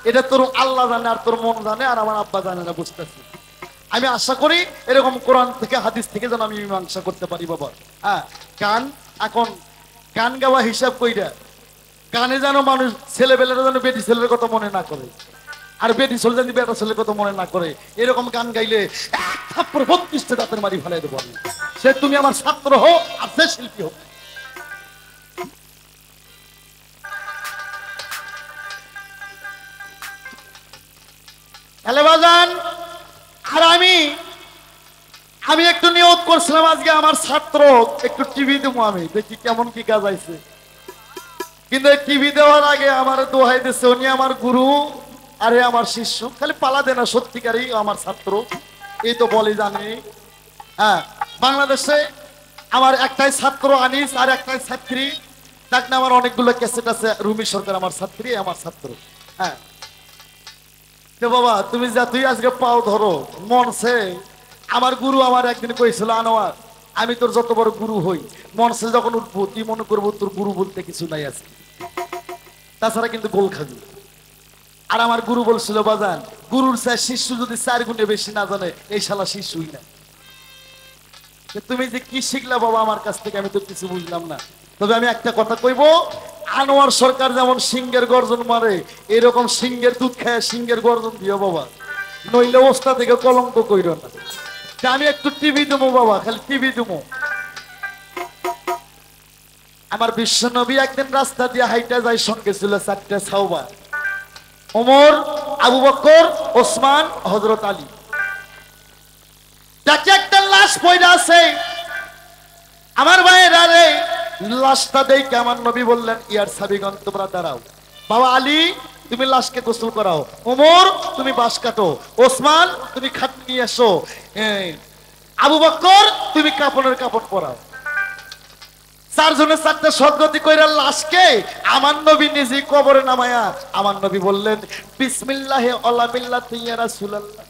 এটা তোর আল্লাহ জানে আর তোর মন জানে, আর আমার আব্বা জানে না, বুঝতেছি। আমি আশা করি এরকম কোরআন থেকে হাদিস থেকে যেন আমি মীমাংসা করতে পারি বাবা। হ্যাঁ, গান এখন গান গাওয়া হিসাব কইরা গানে যেন মানুষ ছেলেবেলারা যেন বেটি ছেলের কথা মনে না করে, আর বেটি ছেলে যদি বেটা ছেলের কথা মনে না করে, এরকম গান গাইলে 32টা দাঁতের মারি ফেলাই দেবো আমি। সে তুমি আমার ছাত্র হো আর সে শিল্পী হোক। বাজান, আর আমি একটু নিয়োগ করছিলাম আজকে আমার ছাত্র একটু টিভি দেবো, আমি দেখি কেমন কি কাজ আইছে। কিন্তু টিভি দেওয়ার আগে আমার দোহাই দিচ্ছে, উনি আমার গুরু আরে আমার শিষ্য, খালি পালা দেনা, সত্যিকারই আমার ছাত্র, এই তো বলে জানি। হ্যাঁ, বাংলাদেশে আমার একটাই ছাত্র আনিস, আর একটাই ছাত্রী, দেখ না আমার অনেকগুলো ক্যাসেট আছে। রুমি সরকার আমার ছাত্রী, আমার ছাত্র। হ্যাঁ তো বাবা, তুমি যা তুই আজকে পাও ধরো মনসে, আমার গুরু আমার একদিন কইছিল, আনোয়ার আমি তোর যত বড় গুরু হই, মনসে যখন উঠবো তুই মনে করবো তোর গুরু বলতে কিছু নাই আছে, তাছাড়া কিন্তু গোল খাবি। আর আমার গুরু বলছিল, বাজান গুরুর চাই শিষ্য যদি 4 গুণে বেশি না জানে, এই শালা শিষ্যই না। তুমি যে কি শিখলা বাবা আমার কাছ থেকে, আমি তো কিছু বুঝলাম না। তবে আমি একটা কথা কইব, আনোয়ার সরকার যেমন সিংহের গর্জন মারে, এরকম সিংহের দুধ খায় সিংহের গর্জন দিও বাবা, নইলে ওস্তা থেকে কলঙ্ক কইর না। আমি একটু টিভি দেবো বাবা, খালি টিভি দেবো। আমার বিশ্ব নবী একদিন রাস্তা দিয়ে হাইটা যায়, সঙ্গে ছিল 4টা সাওবা, ওমর, আবু বকর, ওসমান, হযরত আলী। দেখে একটা লাশ পড়ে আছে, আমার ভাইয়েরা রে, লাশটা দেখে আমার নবী বললেন, ইয়ার সাবিগণ তোমরা দাঁড়াও, বাবা আলী তুমি লাশকে গোসল করাও, ওমর তুমি বাঁশ কাটো, ওসমান তুমি খাট নিয়ে এসো, আবু বকর তুমি কাপড়ের কাপড় পরাও। 4 জনের 4টা সদগতি কইরা লাশকে আমার নবী নিজে কবরে নামায়া আমার নবী বললেন, বিসমিল্লাহি আলা মিল্লাতি ইয়া রাসূলুল্লাহ।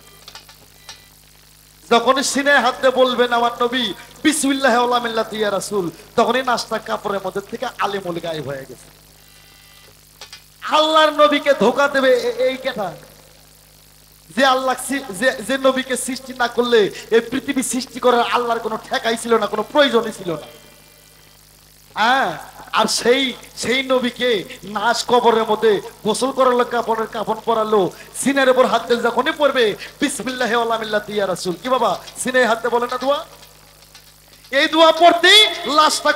যখন সিনে হাতে বলবেন আমার নবী বিসমিল্লাহি আলা মিল্লাতি ইয়া রাসূল, তখনই নাস্তা কাপড়ের মধ্যে থেকে আলিমুল গায়েব হয়ে গেছে। আল্লাহর নবীকে ধোঁকা দেবে এই কথা, যে আল্লাহ যে নবীকে সৃষ্টি না করলে এই পৃথিবী সৃষ্টি করার আল্লাহর কোনো ঠেকাই ছিল না, কোনো প্রয়োজনই ছিল না। হ্যাঁ, আর সেই নবীকে নাশ কবরের মধ্যে গোসল করালো, কাপড়ের কাফন পরালো, সিনের উপর হাত দিয়ে যখনই পড়বে বিসমিল্লাহি আলা মিল্লাতি ইয়া রাসূল, কি বাবা সিনে হাতে বলে না দোয়া, এই দোয়া পড়তেই লাশটা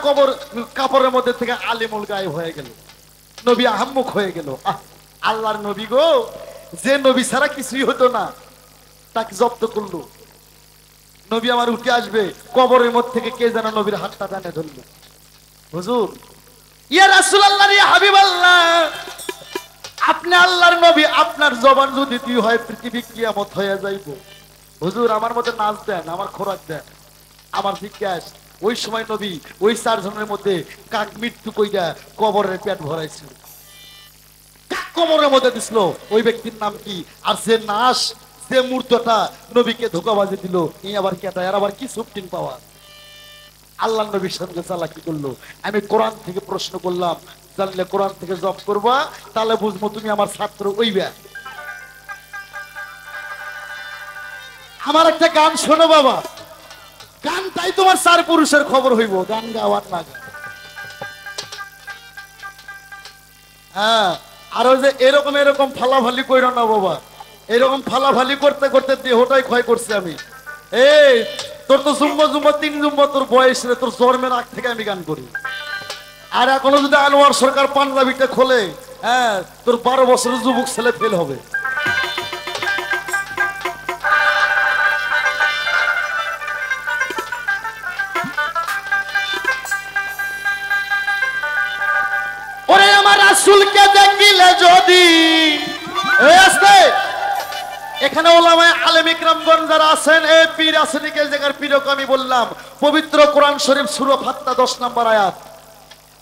কাপড়ের মধ্যে থেকে আলিমুল গায়েব হয়ে গেল, নবী আহাম্মুক হয়ে গেল। আল্লাহর নবী গো, যে নবী ছাড়া কিছুই হতো না তাকে জব্দ করলো। নবী আমার উঠে আসবে, কবরের মধ্যে থেকে কে যেন নবীর হাতটা টানে ধরলো, হুজুর ইয়া রাসূলুল্লাহ ইয়া হাবিবাল্লাহ, আপনি আল্লাহর নবী, আপনার জবান যদি দুই হয় পৃথিবী কিয়ামত হয়ে যাইব। হুজুর আমার মধ্যে নাচ দেন, আমার খোরাক দেন, আমার জিজ্ঞাস। ওই সময় নবী ওই 4 জনের মধ্যে কাক মৃত্যু কইরা কবরের পেট ভরাইছিল, কাক কবরের মধ্যে দিছিল, ওই ব্যক্তির নাম কি? আর যে নাশ, যে মূর্তটা নবীকে ধোঁকাবাজি দিল, এই আবার কেটা, এর আবার কি সুপ্রিম পাওয়া? আল্লাহ নবীর সঙ্গে চালাকি করলো। আমি কোরআন থেকে প্রশ্ন করলাম, জানলে কোরআন থেকে জব করবা, তাহলে বুঝবো তুমি আমার ছাত্র ওইবা। আমার একটা গান শোনো বাবা, গান তাই তোমার 4 পুরুষের খবর হইব, গান গাওয়ার না। হ্যাঁ, আর ওই যে এরকম এরকম ফালাফালি কইরো না বাবা, এরকম ফালাফালি করতে করতে দেহটাই ক্ষয় করছে আমি। এই তোর তো জুম্মা 3 জুম্মা তোর বয়স রে, তোর জন্মের আগ থেকে আমি গান করি। আর এখনো যদি আনোয়ার সরকার পাঞ্জাবিটা খোলে, হ্যাঁ তোর 12 বছরের যুবক ছেলে ফেল হবে। ওরে আমার রাসূলকে দেখিলে যদি, এখানে ওলামায়ে আলেম ইকরামগণ যারা আছেন, এই পীর আসেনিকের জায়গার পীরকে আমি বললাম, পবিত্র কোরআন শরীফ সূরা ফাত্তা 10 নম্বর আয়াত,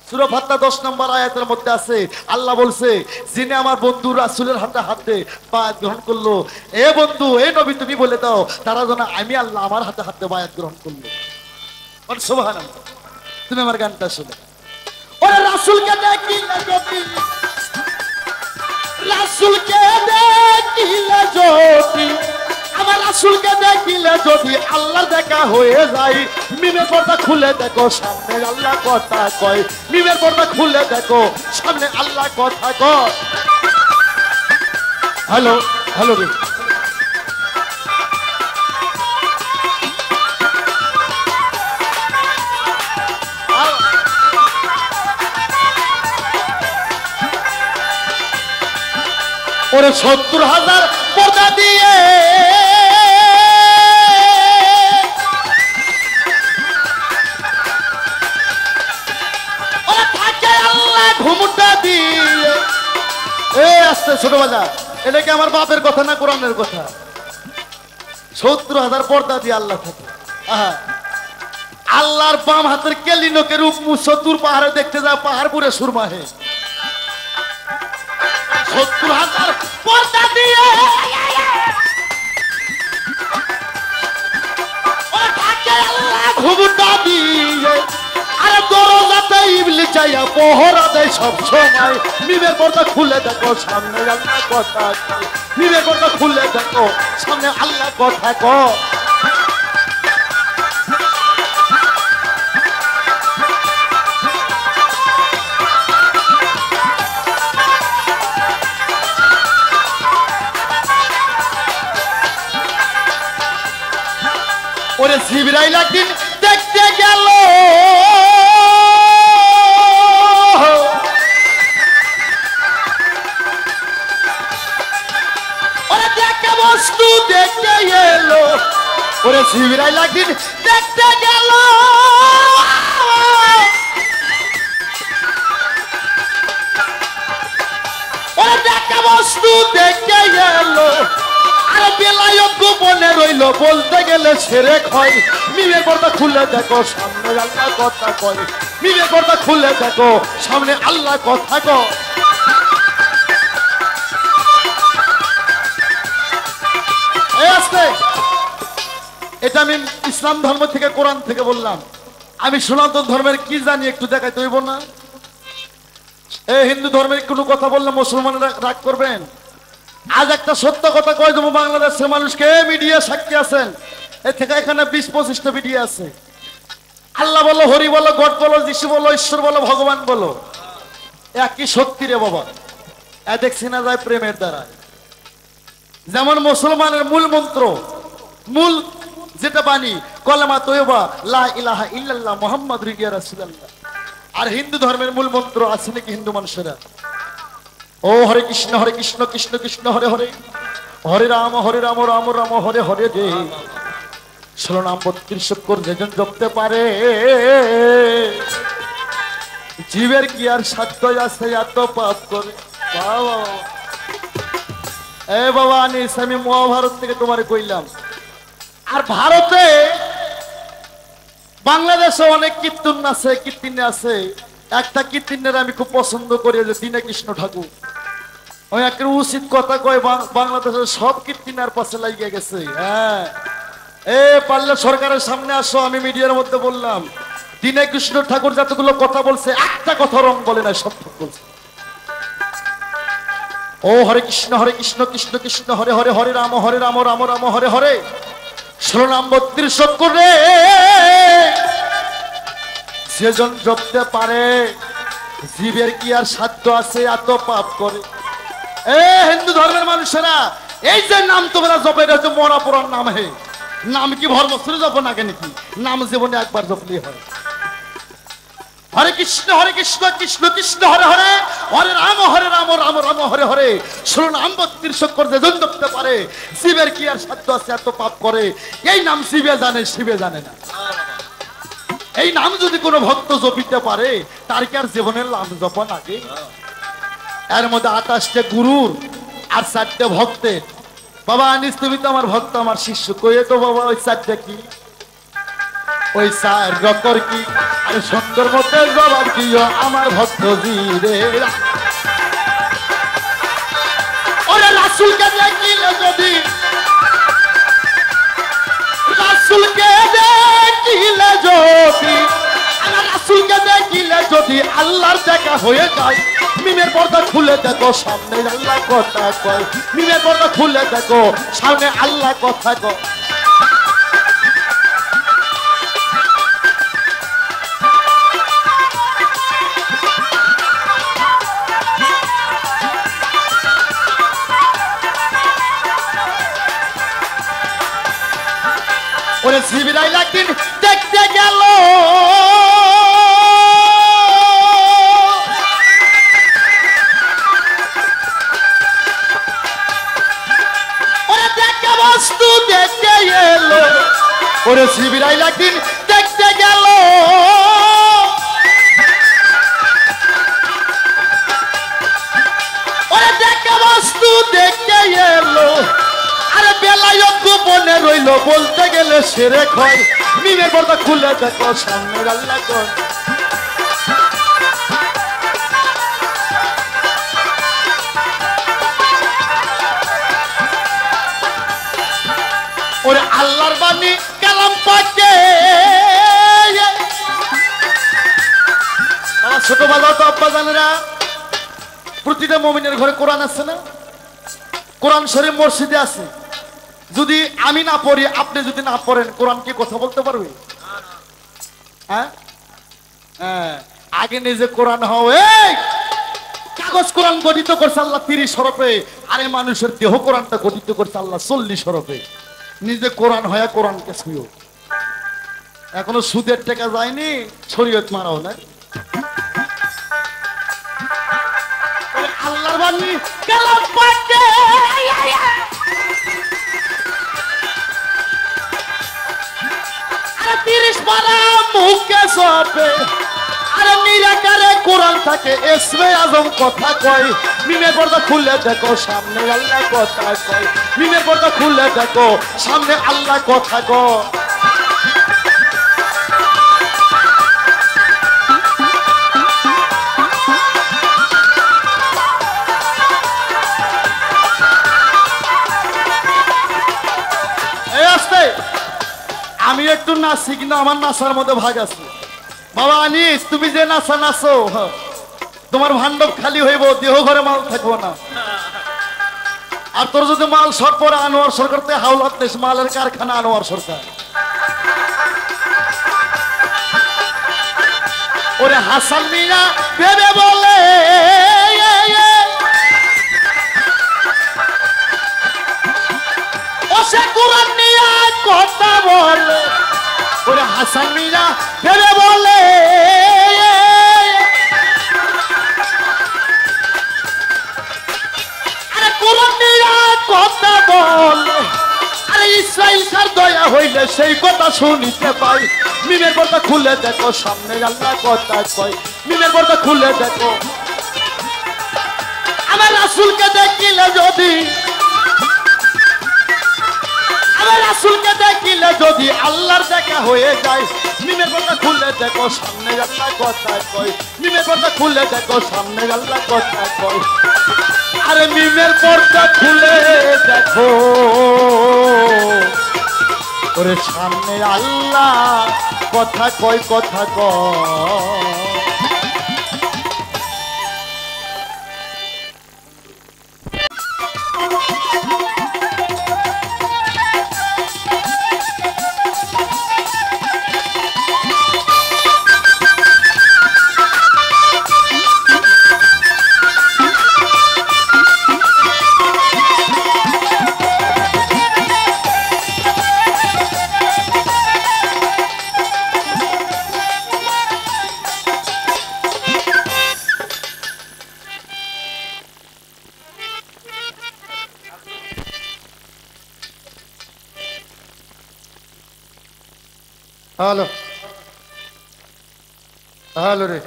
সূরা ফাত্তা 10 নম্বর আয়াতের মধ্যে আছে, আল্লাহ বলছে, যিনি আমার বন্ধু রাসূলের হাতে হাতে বায়াত গ্রহণ করলো, এ বন্ধু এ নবী তুমি বলে দাও তারা যেন আমি আল্লাহ আমার হাতে হাতে বায়াত গ্রহণ করলো। সুবহানাল্লাহ। তুমি আমার গানটা শুনে, ওরে রাসূলকে দেখিলে যদি, রাসূলকে যদি আমার রাসূলকে দেখিলে যদি আল্লাহর দেখা হয়ে যায় মিমের পর্দা খুলে দেখো সামনে আল্লাহ কথা কয় মিমের পর্দা খুলে দেখো সামনে আল্লাহ কথা কয় হ্যালো হ্যালো রে ওরে ৭০,০০০ পর্দা দিয়ে ওরে থাকে আল্লাহ ঘুমটা দিয়ে আস্তে ছোট বাজা এটা কি আমার বাপের কথা না কোরআনের কথা ৭০,০০০ পর্দা দিয়ে আল্লাহ থাকে আল্লাহর বাম হাতের কেলিনকে রূপ ৭০ পাহাড়ে দেখতে যা পাহাড় পুরে সুরমাহে ৭০,০০০ পর্দা দিয়ে ঘুমটা দিয়ে আরে দরজাতে ইবলিস যাইয়া পহরা দেয় সব সময় মিমের পর্দা খুলে দেখো সামনে আল্লাহ কথা মিমের পর্দা খুলে দেখো সামনে আল্লাহ কথা কয় ওরে জিবরাইল একদিন দেখতে গেল ওরে দেখে বস্তু দেখতে এলো ওরে জিবরাইল একদিন দেখতে গেল ওরে দেখে বস্তু দেখতে এলো বেলায়ত গোপনে রইল বলতে গেলে ছেড়ে খয় মিমের পর্দা খুলে দেখো সামনে আল্লাহ কথা কয় মিমের পর্দা খুলে দেখো সামনে আল্লাহ কথা কয় এটা আমি ইসলাম ধর্ম থেকে কোরআন থেকে বললাম আমি সনাতন ধর্মের কি জানি একটু দেখাইতে হইব না হিন্দু ধর্মের কোনো কথা বললে মুসলমানরা রাগ করবেন আজ একটা সত্য কথা কয় দেবো বাংলাদেশের মানুষকে মিডিয়া সাক্ষী আছেন এর থেকে এখানে ২০-২৫টা মিডিয়া আছে আল্লাহ বলো হরি বলো গড বলো যিশু বলো ঈশ্বর বলো ভগবান বলো একই শক্তি রে বাবা দেখছি না যায় প্রেমের দ্বারা যেমন মুসলমানের মূল মন্ত্র মূল যেটা বাণী কলেমা তয়বা লা ইলাহা ইল্লাল্লাহ মুহাম্মাদুর রাসূলুল্লাহ আর হিন্দু ধর্মের মূল মন্ত্র আছে নাকি হিন্দু মানুষেরা ও হরে কৃষ্ণ কৃষ্ণ কৃষ্ণ হরে হরে হরে রাম রাম রাম হরে হরে রে ১৬ নাম ৩২ অক্ষর যেজন জপতে পারে জীবের কি আর সাধ্য আছে এত পাপ করে এ বাবা আনিস আমি মহাভারত থেকে তোমারে কইলাম আর ভারতে বাংলাদেশে অনেক কীর্তন আছে কীর্তনে আছে একটা কীর্তনের আমি খুব পছন্দ করি যে দীনে কৃষ্ণ ঠাকুর ওই একটা উচিত কথা কয় বাংলাদেশের সব কীর্তনের পাশে লাগিয়ে গেছে হ্যাঁ পারলে সরকারের সামনে আসো আমি মিডিয়ার মধ্যে বললাম দীনে কৃষ্ণ ঠাকুর যতগুলো কথা বলছে একটা কথা রং বলে না সব ঠিক বলছে ও হরে কৃষ্ণ কৃষ্ণ কৃষ্ণ হরে হরে হরে রাম রাম রাম হরে হরে ১৬ নাম ৩২ অক্ষর রে সেজন জপতে পারে জীবের কি আর সাধ্য আছে এত পাপ করে হিন্দু ধর্মের মানুষেরা এই যে নাম তোমরা জপে এটা হচ্ছে মরা পুরার নাম হে নাম কি ভর বছরে জপ না কেন কি নাম জীবনে একবার জপলেই হয় হরে কৃষ্ণ কৃষ্ণ কৃষ্ণ হরে হরে হরে রাম রাম রাম হরে হরে ১৬ নাম ৩২ অক্ষর যেজন জপতে পারে জীবের কি আর সাধ্য আছে এত পাপ করে এই নাম শিবে জানে শিবে জানে না এই নাম যদি কোনো ভক্ত জপিতে পারে তার কি আর জীবনের নাম জপন আগে এর মধ্যে ২৮টে গুরুর আর ৪টে ভক্তের বাবা আনিস তুমি তো আমার ভক্ত আমার শিষ্য কয়ে তো বাবা ওই ৪টা কি ওই ৪ রকর কি আরে সুন্দর মতে জবাব দিও আমার ভক্ত জিরে ওরে রাসূলকে দেখিলে যদি রাসূলকে দেখিলে যদি রাসূলকে দেখিলে যদি আল্লাহর দেখা হয়ে যায় মিমের পর্দা খুলে দেখো সামনে আল্লাহ কথা কয়, মিমের পর্দা খুলে দেখো সামনে আল্লাহ কথা কয়। ওরে শিবিরাই একদিন দেখতে গেল, ওরে দেখে বস্তু দেখতে এলো, ওরে শিবিরাই একদিন দেখতে গেল, ওরে দেখে বস্তু দেখতে এলো, আরে বেলায় গোপনে রইল বলতে গেলে সেরে খয়, মিমের পর্দা খুলে দেখো সামনের আল্লাহ কয়। ওরে আল্লাহর বাণী কালাম পাকে, আমার ছোট বাবা তো আব্বা জানেরা, প্রতিটা মুমিনের ঘরে কোরআন আছে না? কোরআন শরীফ মসজিদে আছে। যদি আমি না পড়ি, আপনি যদি না পড়েন, কোরআন কি কথা বলতে পারবে? হ্যাঁ, আগে নিজে কোরআন হও। এই কাগজ কোরআন গঠিত করছে আল্লাহ 30 হরফে, আরে মানুষের দেহ কোরআনটা গঠিত করছে আল্লাহ 40 হরফে। নিজে কোরআন হয়ে কোরআনকে ছুঁয়ো। এখনো সুদের টাকা যায়নি, শরীয়ত মারাও না। আল্লাহর বাণী কালাম পাকে, আরে 30 পারা মুখে সবে, আরে নিরাকারে কোরআন থাকে ইসমে আজম কথা কয়, মিমের পর্দা খুলে দেখো সামনে আল্লাহ কথা কয়, মিমের পর্দা খুলে দেখো সামনে আল্লাহ কথা কয়। আমি একটু নাচি, কিন্তু আমার নাচার মধ্যে ভাগ আছে। বাবা আনিস, তুমি যে নাচা নাচো, তোমার ভান্ডব খালি হইব, দেহ ঘরে মাল থাকবো না। আর তোর যদি মাল শর্ট পরে আনোয়ার সরকার তে হাওলাত দেশ, মালের কারখানা আনোয়ার সরকার। ওরে হাসান মিয়া ভেবে বলে, ও সে কোরআন নিয়ে কথা বলে, ওরে হাসান মিয়া ভেবে বলে, আরে কোরআন নিয়ে কথা বলে, আরে ইসরাইল কার দয়া হইলে সেই কথা শুনিতে পাই, মিমের পর্দা খুলে দেখো সামনে আল্লাহ কথা কয়, মিমের পর্দা খুলে দেখো। আমার রাসূলকে দেখিলে যদি, আমার রাসূলকে দেখিলে যদি আল্লাহর দেখা হয়ে যায়, মিমের পর্দা খুলে দেখো সামনে আল্লাহ কথা কয়, মিমের পর্দা খুলে দেখো সামনে আল্লাহ কথা কয়। আরে মিমের পর্দা খুলে দেখো, ওরে সামনে আল্লাহ কথা কয়, কথা কয়। হ্যালো, হ্যালো রে,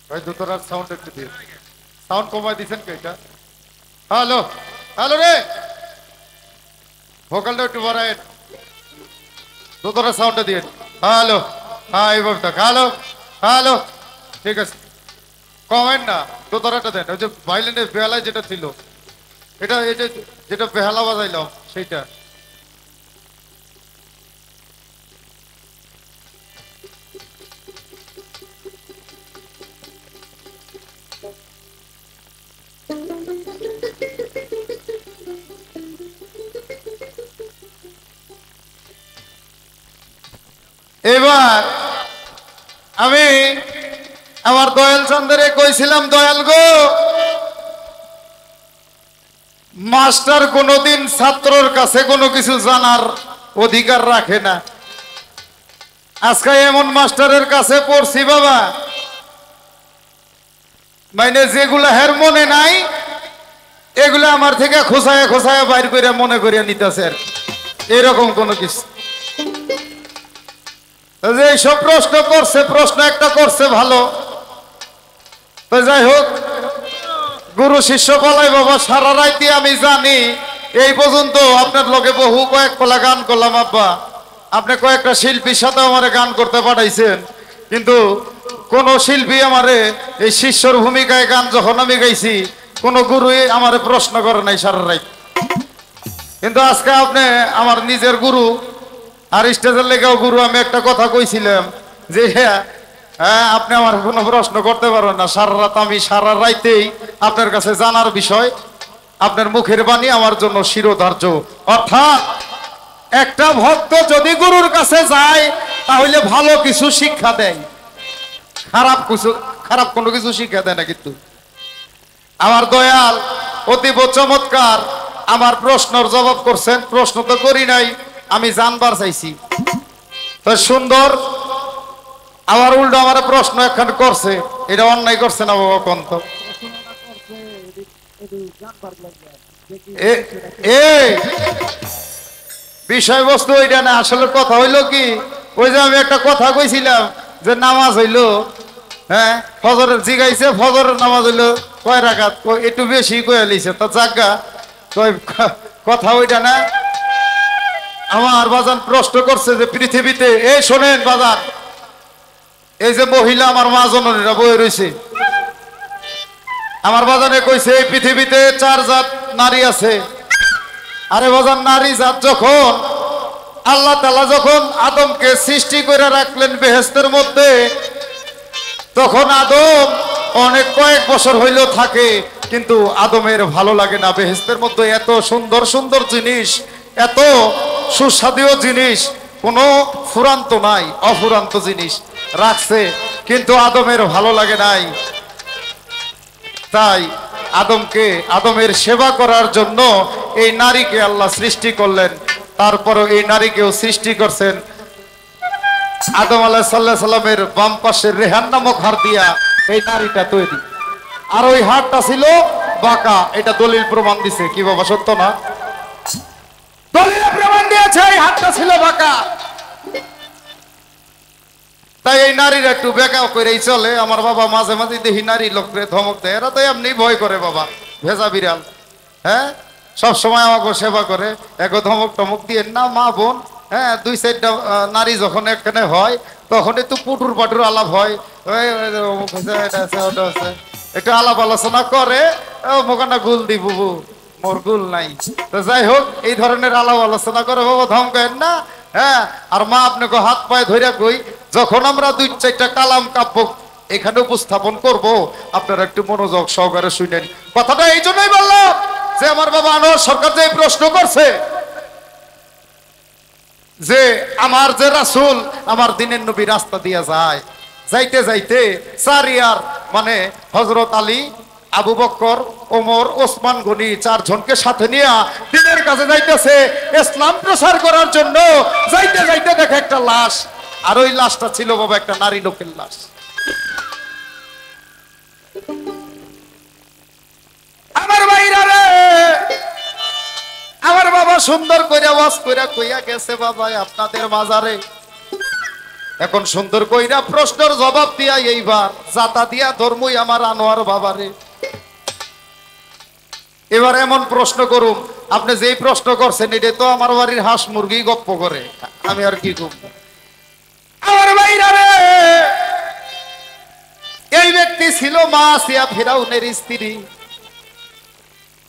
ভাই দুটোর সাউন্ড একটু দিয়ে, সাউন্ড কমাই দিছেন কে এটা? হ্যালো, হ্যালো রে, ভোকালটা একটু বাড়ায়, দুটোর সাউন্ডটা দিয়ে। হ্যালো, হ্যাঁ এইভাবে থাক। হ্যালো, হ্যালো, ঠিক আছে। কমেন না, দোতারাটা দেন। ওই যে ভাইলেনের বেহালায় যেটা ছিল, এটা এই যে যেটা বেহালা বাজাইলাম সেইটা। এবার আমি আমার দয়াল চন্দ্রে কইছিলাম, দয়াল গো, মাস্টার কোনোদিন ছাত্রর কাছে কোনো কিছু জানার অধিকার রাখে না। আজকে এমন মাস্টারের কাছে পড়ছি বাবা, মানে যেগুলো হের মনে নাই এগুলো আমার থেকে খোঁচায় খোঁচায় বাইর করে মনে করিয়া নিতেছে, এরকম কোনো কিছু। যে সব প্রশ্ন করছে, প্রশ্ন একটা করছে ভালো, তো যাই হোক, গুরু শিষ্য বলাই বাবা সারা রাইতে আমি জানি এই পর্যন্ত আপনার লগে বহু কয়েক কলা গান করলাম আব্বা, আপনি কয়েকটা শিল্পীর সাথে আমারে গান করতে পাঠাইছেন, কিন্তু কোন শিল্পী আমারে এই শিষ্যর ভূমিকায় গান যখন আমি গাইছি কোন গুরুই আমারে প্রশ্ন করে নাই সারা রাইত। কিন্তু আজকে আপনি আমার নিজের গুরু, আর স্টেজের লেগেও গুরু, আমি একটা কথা কইছিলাম যে হ্যাঁ আপনি আমার কোনো প্রশ্ন করতে পারবেন না, সারা রাত আমি সারা রাইতেই আপনার কাছে জানার বিষয়, আপনার মুখের বাণী আমার জন্য শিরোধার্য। অর্থাৎ একটা ভক্ত যদি গুরুর কাছে যায় তাহলে ভালো কিছু শিক্ষা দেয়, খারাপ কোনো কিছু শিক্ষা দেয় না। কিন্তু আমার দয়াল অতীব চমৎকার আমার প্রশ্নের জবাব করছেন। প্রশ্ন তো করি নাই, আমি জানবার চাইছি, তো সুন্দর আমার উল্টো আমার প্রশ্ন এখন করছে, এটা অন্যায় করছে না বাবা? কোন তো বিষয়বস্তু ওইটা না, আসলে কথা হইলো কি, ওই যে আমি একটা কথা কইছিলাম যে নামাজ হইলো, হ্যাঁ ফজরের জিগাইছে, ফজরের নামাজ হইলো কয় রাকাত, একটু বেশি কয়ে লিছে, তা জাগা কথা ওইটা না। আমার বাজান প্রশ্ন করছে যে পৃথিবীতে, এই শোনেন বাজান, এই যে মহিলা আমার মা জননীরা বয়ে রয়েছে, আমার বাজানে কইছে এই পৃথিবীতে 4 জাত নারী আছে। আরে বাজান, নারী জাত যখন আল্লাহ তাআলা যখন আদমকে সৃষ্টি করে রাখলেন বেহেশতের মধ্যে, তখন আদম অনেক কয়েক বছর হইলেও থাকে, কিন্তু আদমের ভালো লাগে না। বেহেশতের মধ্যে এত সুন্দর সুন্দর জিনিস, এত সুস্বাদু জিনিস, কোনো ফুরান্ত নাই, অফুরান্ত জিনিস রাখছে, কিন্তু আদমের ভালো লাগে নাই। তাই আদমের সেবা করার জন্য এই নারীকে আল্লাহ সৃষ্টি করলেন। তারপরও এই নারীকেও সৃষ্টি করছেন আদম আলাইহিস সালামের বাম পাশের রেহান নামক হাড় দিয়া এই নারীটা তৈরি। আর ওই হাড়টা ছিল বাঁকা, এটা দলিল প্রমাণ দিছে। কি বাবা, সত্য না? দলিল প্রমাণ দিয়েছে এই হাড়টা ছিল বাঁকা। তাই এই নারীরা একটু বেকাও করেই চলে। আমার বাবা মাঝে মাঝে দেখি নারী লোকরে ধমক দেয়, এরা তো এমনি ভয় করে বাবা, ভেজা বিড়াল, হ্যাঁ সব সময় আমাকে সেবা করে, এক ধমক টমক দিয়ে না মা বোন। হ্যাঁ 2-4টা নারী যখন এখানে হয় তখন একটু পুটুর পাটুর আলাপ হয়, একটু আলাপ আলোচনা করে, মোকানা গুল দি বুবু, মোর গুল নাই। তো যাই হোক, এই ধরনের আলাপ আলোচনা করে বাবা, ধমকেন না। হ্যাঁ, আর মা আপনাকে হাত পায়ে ধরে কই, যখন আমরা 2-4টা কালাম কাব্য এখানে উপস্থাপন করব, আপনারা একটু মনোযোগ সহকারে শুনেন। কথাটা এই জন্যই বললাম যে আমার বাবা আনোয়ার সরকার যে প্রশ্ন করছে যে আমার যে রাসূল, আমার দিনের নবী রাস্তা দিয়ে যায়, যাইতে যাইতে 4 ইয়ার মানে হযরত আলী, আবু বকর, ওমর, ওসমান গনি 4 জনকে সাথে নিয়ে দিনের কাছে যাইতেছে ইসলাম প্রচার করার জন্য। যাইতে যাইতে দেখে একটা লাশ, আর ওই লাশটা ছিল বাবা একটা নারী লোকের লাশ। আমার ভাইরা রে, আমার বাবা সুন্দর করে ওয়াজ কইরা কইয়া গেছে বাবা আপনাদের মাজারে। এখন সুন্দর কইরা প্রশ্নের জবাব দিয়া এইবার জাতা দিয়া ধর্মই আমার আনোয়ার বাবারে। এবার এমন প্রশ্ন করুম, আপনি যেই প্রশ্ন করছেন এটা তো আমার বাড়ির হাঁস মুরগি গপ্প করে, আমি আর কি করব। আমার ভাইরা রে, এই ব্যক্তি ছিল মা আসিয়া ফিরাউনের স্ত্রী।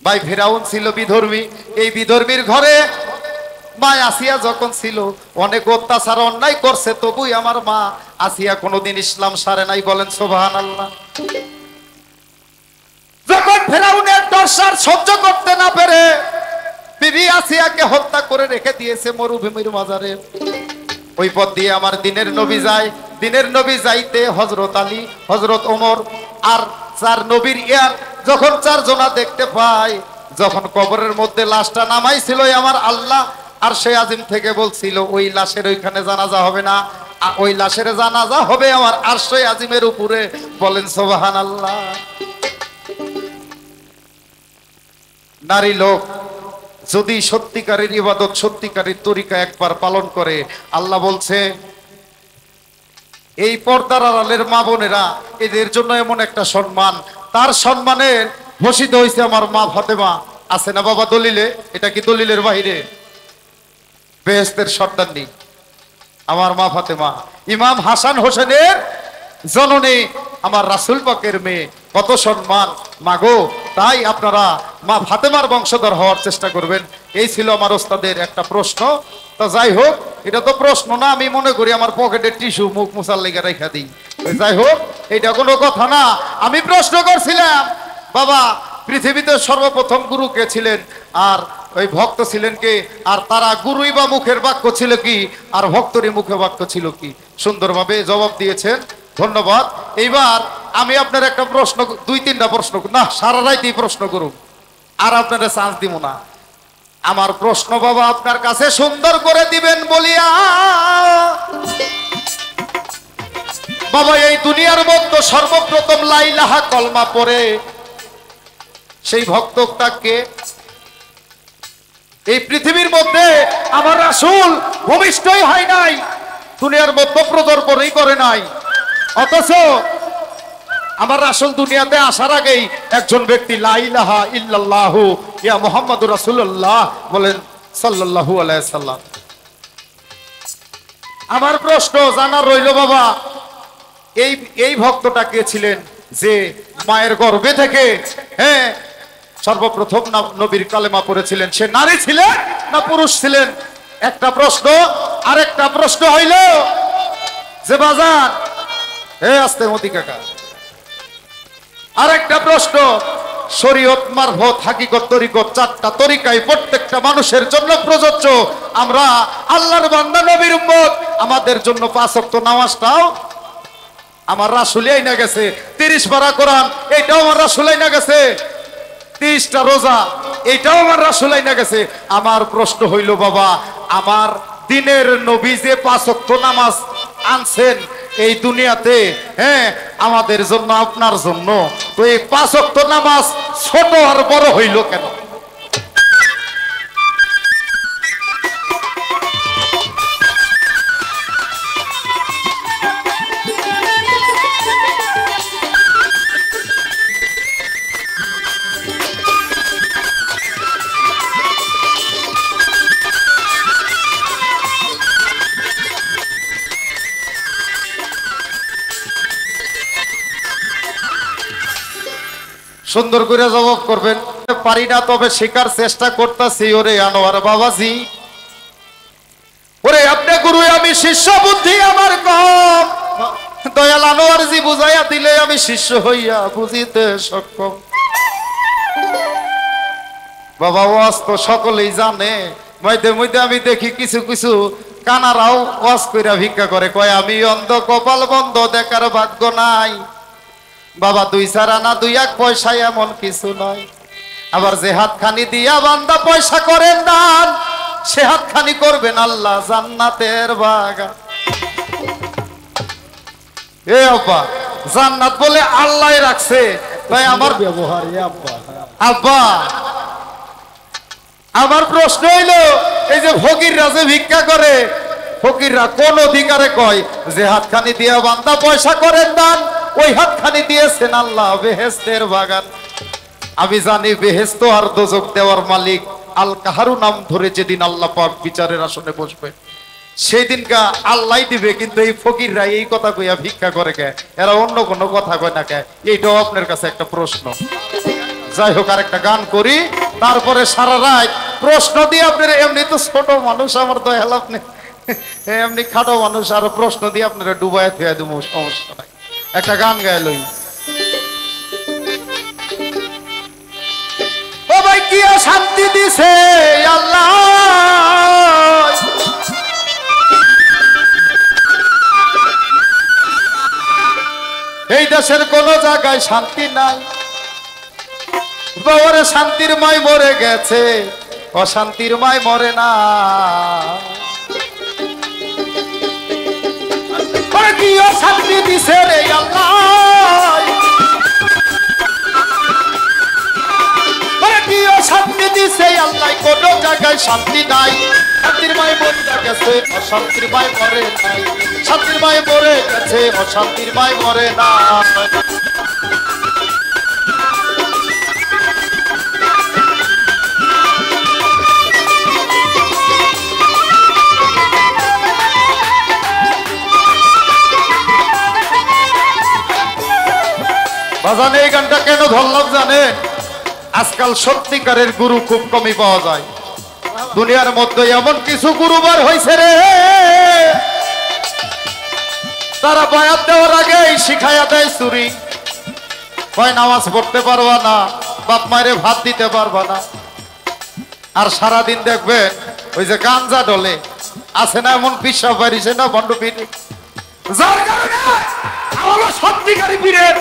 ভাই ফিরাউন ছিল বিধর্মী, এই বিধর্মীর ঘরে মা আসিয়া যখন ছিল অনেক অত্যাচার অন্যায় করছে, তবুই আমার মা আসিয়া কোনোদিন ইসলাম সারে নাই। বলেন সুবহানাল্লাহ। যখন ফিরাউনের দর্শন সহ্য করতে না পেরে বিবি আসিয়াকে হত্যা করে রেখে দিয়েছে মরুভূমির মাঝারে। ওই পথ দিয়ে আমার দিনের নবী যায়, দিনের নবী যাইতে হযরত আলী, হযরত ওমর আর চার নবীর ইয়ার যখন চারজনা দেখতে পায়, যখন কবরের মধ্যে লাশটা নামাইছিল আমার আল্লাহ আর সে আজিম থেকে বলছিল ওই লাশের ওইখানে জানাজা হবে না, ওই লাশের জানাজা হবে আমার আরশে আজিমের উপরে। বলেন সুবহানাল্লাহ। নারী লোক যদি সত্যিকারের ইবাদত সত্যিকারের তরিকা একবার পালন করে, আল্লাহ বলছে এই পর্দার আড়ালের মা বোনেরা এদের জন্য এমন একটা সম্মান, তার সম্মানের ভূষিত হয়েছে আমার মা ফাতেমা। আছে না বাবা দলিলে? এটা কি দলিলের বাইরে? বেহেশতের সর্দারনি আমার মা ফাতেমা, ইমাম হাসান হোসেনের জননী, আমার রাসূল পাকের মেয়ে, কত সম্মান মাগো। তাই আপনারা মা ফাতেমার বংশধর হওয়ার চেষ্টা করবেন। এই ছিল আমার ওস্তাদের একটা প্রশ্ন। তো যাই হোক, এটা তো প্রশ্ন না, আমি মনে করি আমার পকেটের টিস্যু মুখ মুছার লেগে রেখা দিই। যাই হোক, এটা কোনো কথা না। আমি প্রশ্ন করছিলাম বাবা পৃথিবীতে সর্বপ্রথম গুরু কে ছিলেন আর ওই ভক্ত ছিলেন কে, আর তারা গুরুই বা মুখের বাক্য ছিল কি আর ভক্তরই মুখে বাক্য ছিল কি? সুন্দরভাবে জবাব দিয়েছেন, ধন্যবাদ। এইবার আমি আপনার একটা প্রশ্ন, দুই তিনটা প্রশ্ন না, সারা রাইতেই প্রশ্ন করুন, আর আপনারা চান্স দিব না। আমার প্রশ্ন বাবা আপনার কাছে সুন্দর করে দিবেন বলিয়া বাবা এই দুনিয়ার মধ্যে সর্বপ্রথম লা ইলাহা কলমা পড়ে সেই ভক্তটাকে এই পৃথিবীর মধ্যে আমার রাসূল ভূমিষ্ঠই হয় নাই, দুনিয়ার মধ্যে প্রদর্পণই করে নাই, অথচ আমার রাসূল দুনিয়াতে আসার আগেই একজন ব্যক্তি লা ইলাহা ইল্লাল্লাহু ইয়া মুহাম্মাদুর রাসূলুল্লাহ বলেন সাল্লাল্লাহু আলাইহি সাল্লাম। আমার প্রশ্ন জানা রইল বাবা, এই ভক্তটা কে ছিলেন যে মায়ের গর্ভে থেকে সর্বপ্রথম নবীর কালেমা পড়েছিলেন? সে নারী ছিলেন না পুরুষ ছিলেন? একটা প্রশ্ন। আরেকটা প্রশ্ন হইল যে বাজার আস্তে মতি কাকা, আরেকটা প্রশ্ন, শরীয়ত মারফত হাকিকত তরিকত চারটা তরিকায় প্রত্যেকটা মানুষের জন্য প্রযোজ্য। আমরা আল্লাহর বান্দা নবীর উম্মত, আমাদের জন্য 5 ওয়াক্ত নামাজটাও আমার রাসূল আইনা গেছে, 30 পারা কোরআন এটাও আমার রাসূল আইনা গেছে, 30টা রোজা এটাও আমার রাসূল আইনা গেছে। আমার প্রশ্ন হইল বাবা, আমার দিনের নবী যে 5 ওয়াক্ত নামাজ আনছেন এই দুনিয়াতে, আমাদের জন্য আপনার জন্য, তো এই 5 ওয়াক্ত নামাজ ছোট আর বড় হইল কেন? সুন্দর করে জবাব করবেন। পারি না, তবে শেখার চেষ্টা করতেছি। ওরে আনোয়ার বাবাজি, ওরে আপনি গুরু আমি শিষ্য, বুদ্ধি আমার কম, দয়াল আনোয়ার জি বুঝাইয়া দিলে আমি শিষ্য হইয়া বুঝিতে সক্ষম। বাবা ওয়াজ তো সকলেই জানে, মধ্যে মধ্যে আমি দেখি কিছু কিছু কানারাও ওয়াজ কইরা ভিক্ষা করে, কয় আমি অন্ধ কপাল বন্ধ, দেখার ভাগ্য নাই। বাবা 2 আনা 2 পয়সা এমন কিছু নয়। আবার যে হাতখানি দিয়া বান্দা পয়সা করেন দান, সে হাতখানি করবেন আল্লাহ জান্নাতের বাগান। এ আব্বা, জান্নাত বলে আল্লাহ রাখছে, তাই আমার ব্যবহার আব্বা। আমার প্রশ্ন হইল, এই যে ফকিররা যে ভিক্ষা করে, ফকিররা কোন অধিকারে কয় যে হাতখানি দিয়া বান্দা পয়সা করেন দান, ওই হাতখানি দিয়েছেন আল্লাহ বেহেশতের বাগান। আমি জানি বেহেশত আর দোজখ দেওয়ার মালিক আল কাহারু নাম ধরে যেদিন আল্লাহ পাক বিচারের আসনে বসবে, সেই দিনকা আল্লাহ দিবে, কিন্তু এই ফকিররা এই কথা কইয়া ভিক্ষা করে কে? এরা অন্য কোনো কথা কয় না কে? এইটাও আপনার কাছে একটা প্রশ্ন। যাই হোক, আর একটা গান করি, তারপরে সারা রাত প্রশ্ন দিয়ে আপনার, এমনি তো ছোট মানুষ আমার দয়াল, আপনি এমনি খাটো মানুষ, আরো প্রশ্ন দিয়ে আপনারা ডুবাই থুয়া দেবো, সমস্যা নাই। একটা গান গায়ে লই। ও ভাই কি শান্তি দিছে আল্লাহ, এই দেশের কোন জায়গায় শান্তি নাই। বাবারে শান্তির মাই মরে গেছে, অশান্তির মাই মরে না। কি শান্তি দিছে রে আল্লাহ, কি শান্তি দিছে আল্লাহ, কোন জায়গায় শান্তি নাই। শান্তির মাই মরে গেছে, অশান্তির মাই মরে নাই। শান্তির মাই মরে গেছে, অশান্তির মাই মরে না। বাজানে এই গানটা কেন ধরলাম জানেন? আজকাল সত্যিকারের গুরু খুব কমই পাওয়া যায়। দুনিয়ার মধ্যে এমন কিছু গুরুবার হয়েছে রে, তারা বয়াত দেওয়ার আগেই শিখাইয়া দেয় চুরি। কয় নামাজ পড়তে পারবা না, বাপ মায়ের ভাত দিতে পারবা না। আর সারাদিন দেখবেন ওই যে গাঞ্জা ডলে আছে না, এমন পিসাব বাড়িছে না বন্ড পিড়ি, যার কারণে আমার সত্যিকারী পীরের,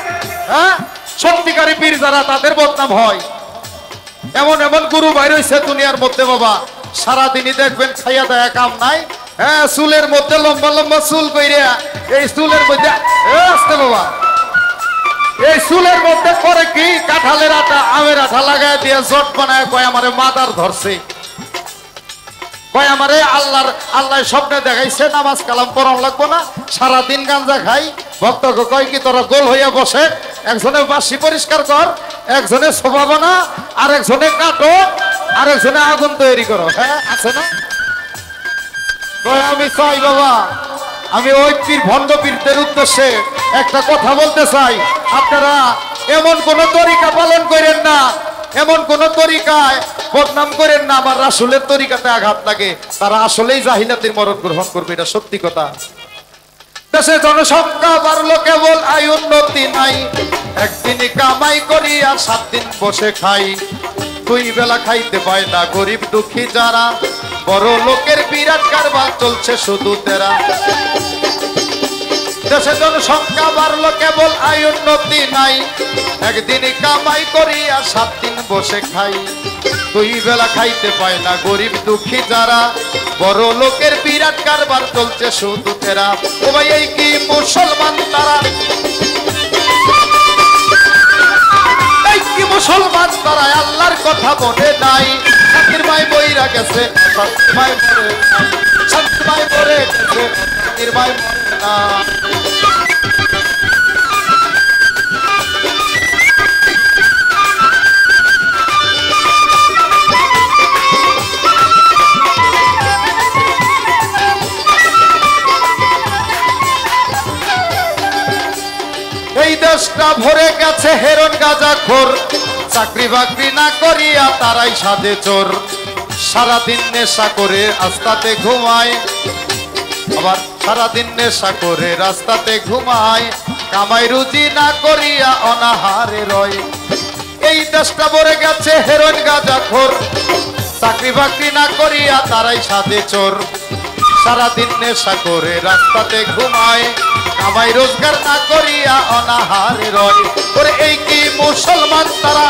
হ্যাঁ সত্যিকারী পীর যারা, তাদের বদনাম হয়। এমন এমন গুরু বাইর হইছে দুনিয়ার মধ্যে বাবা, সারাদিনই দেখবেন খাইয়া দেয়া কাম নাই। হ্যাঁ, চুলের মধ্যে লম্বা লম্বা চুল কইরা, এই চুলের মধ্যে আসতে বাবা, এই চুলের মধ্যে করে কি কাঁঠালের আটা, আমের আঠা লাগাই দিয়ে জট বানায়, কয় আমারে মাদার ধরছে, কয় আমারে আল্লাহ স্বপ্নে দেখাইছে নামাজ কালাম পড়ান লাগবো না, সারাদিন গাঞ্জা খাই। ভক্তকে কয় কি তোরা গোল হইয়া বসে, একজনে বাসি পরিষ্কার কর, একজনে সোফা বানা, আর একজনে কাটো, আর একজনে আগুন তৈরি করো। হ্যাঁ আছে না? আমি চাই বাবা, আমি ওই পীর ভণ্ড পীরদের উদ্দেশ্যে একটা কথা বলতে চাই, আপনারা এমন কোন তরিকা পালন করেন না, এমন কোন তরিকায় বদনাম করেন না আমার রাসূলের তরিকাতে আঘাত লাগে। তারা আসলেই জাহিলাতের মরণ গ্রহণ করবে, এটা সত্যি কথা। দেশে জনসংখ্যা বাড়লো কেবল আয় উন্নতি নাই, একদিন কামাই করি আর 7 দিন বসে খাই। 2 বেলা খাইতে পায় না গরিব দুঃখী যারা, বড় লোকের বিরাট কারবার চলছে শুধু তেরা। দেশে জনসংখ্যা বাড়লো কেবল আয় উন্নতি নাই, একদিন কামাই করি আর 7 দিন বসে খাই। 2 বেলা খাইতে পায় না গরিব দুঃখী যারা, বড় লোকের বিরাট কারবার চলছে শুধু তেরা। ও ভাই এই কি মুসলমান তারা, এই কি মুসলমান তারা, আল্লাহর কথা মনে নাই। শান্তির মাই বইরা গেছে, শান্তির মাই মরে নাই। শান্তির মাই মরে গেছে, শান্তির মাই মরে না। এই দেশটা ভরে গেছে হেরন গাঁজাখোর, চাকরি বাকরি না করিয়া তারাই সাজে চোর। সারাদিন নেশা করে রাস্তাতে ঘুমায়, আবার সারাদিন নেশা করে রাস্তাতে ঘুমায়, কামাই রুজি না করিয়া অনাহারে রয়। এই দেশটা ভরে গেছে হেরন গাঁজাখোর, চাকরি বাকরি না করিয়া তারাই সাজে চোর। সারাদিন নেশা করে রাস্তাতে ঘুমায়, কামাই রোজগার না করিয়া অনাহারে রয়। ওরে এই কি মুসলমান তারা,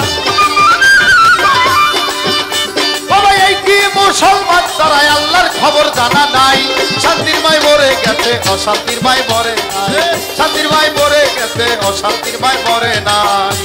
এই কি মুসলমান তারা, আল্লাহর খবর জানা নাই। শান্তির মাই মরে গেছে, অশান্তির মাই মরে নাই। শান্তির মাই মরে গেছে, অশান্তির মাই মরে নাই।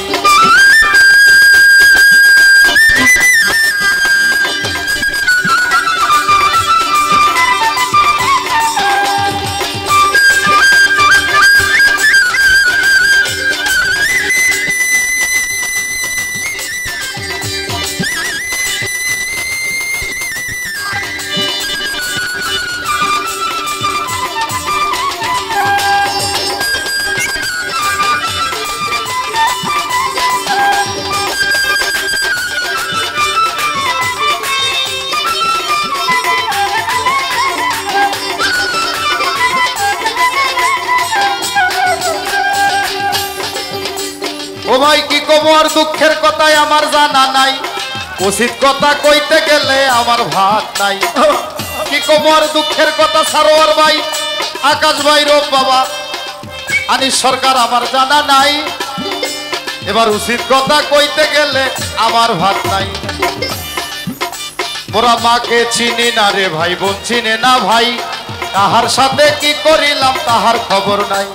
কমু আর দুঃখের কথাই আমার জানা নাই, উচিত কথা কইতে গেলে আমার ভাত নাই। কি কমু আর দুঃখের কথা সারোয়ার ভাই, আকাশ ভাই, রোপ বাবা, আনিস সরকার আমার জানা নাই। এবার উচিত কথা কইতে গেলে আমার ভাত নাই। মোরা মাকে চিনি না রে ভাই, বোন চিনে না ভাই, কাহার সাথে কি করিলাম তাহার খবর নাই।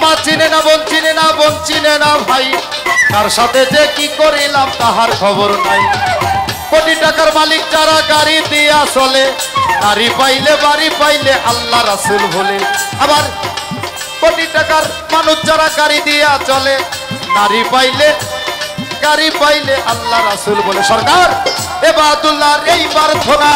মা চিনে না, বোন চিনে না, বোন চিনে না ভাই, কার সাথে যে কি করিলাম তাহার খবর নাই। কোটি টাকার মালিক যারা গাড়ি দিয়া চলে, গাড়ি পাইলে বাড়ি পাইলে আল্লাহ রাসূল বলে। আবার কোটি টাকার মানুষ যারা গাড়ি দিয়া চলে, নারী পাইলে গাড়ি পাইলে আল্লাহ রাসূল বলে। সরকার এবাদুল্লাহর এই প্রার্থনা